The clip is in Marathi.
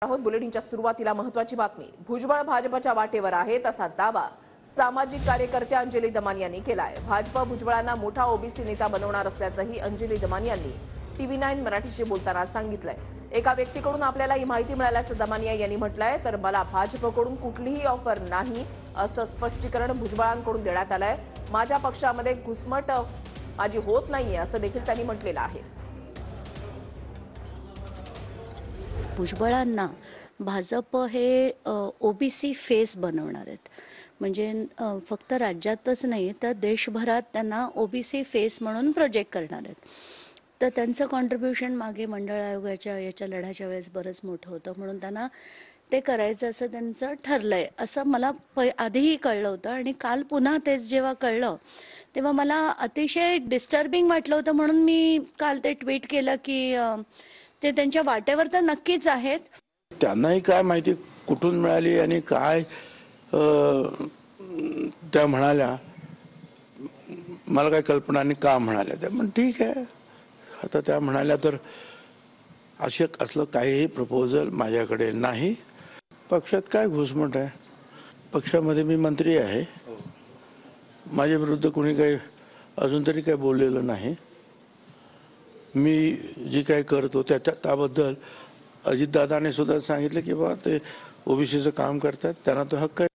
आहोत. बुलेटिनच्या सुरुवातीला महत्त्वाची बातमी. भुजबळ भाजपच्या वाटेवर आहेत असा दावा सामाजिक कार्यकर्त्या अंजली दमानी यांनी केलाय. भाजप भुजबळांना मोठा ओबीसी नेता बनवणार असल्याचंही अंजली दमानी यांनी TV9 मराठीशी बोलताना सांगितलंय. एका व्यक्तीकडून आपल्याला ही माहिती मिळाल्याचं दमानिया यांनी म्हटलंय. तर मला भाजपकडून कुठलीही ऑफर नाही असं स्पष्टीकरण भुजबळांकडून देण्यात आलंय. माझ्या पक्षामध्ये घुसमट माझी होत नाहीये असं देखील त्यांनी म्हटलेलं आहे. भुजबळांना भाजप हे ओबीसी फेस बनवणार आहेत. म्हणजे फक्त राज्यातच नाही तर देशभरात त्यांना ओबीसी फेस म्हणून प्रोजेक्ट करणार आहेत. तर त्यांचं कॉन्ट्रीब्युशन मागे मंडळ आयोगाच्या याच्या लढ्याच्या वेळेस बरंच मोठं होतं, म्हणून त्यांना ते करायचं असं त्यांचं ठरलंय असं मला आधीही कळलं होतं. आणि काल पुन्हा तेच जेव्हा कळलं तेव्हा मला अतिशय डिस्टर्बिंग वाटलं होतं. म्हणून मी काल ते ट्विट केलं की ते त्यांच्या वाटेवर तर नक्कीच आहेत. त्यांनाही काय माहिती कुठून मिळाली आणि काय त्या म्हणाल्या, मला काय कल्पना नाही का म्हणाल्या त्या. पण ठीक आहे, आता त्या म्हणाल्या तर असलं काहीही प्रपोजल माझ्याकडे नाही. पक्षात काय घुसमट आहे? पक्षामध्ये मी मंत्री आहे. माझ्या विरुद्ध कोणी काही अजून तरी काही बोललेलं नाही. मी जी काही करतो त्याबद्दल अजितदादाने सुद्धा सांगितलं की बा ते ओबीसीचं काम करतात, त्यांना तो हक्क आहे.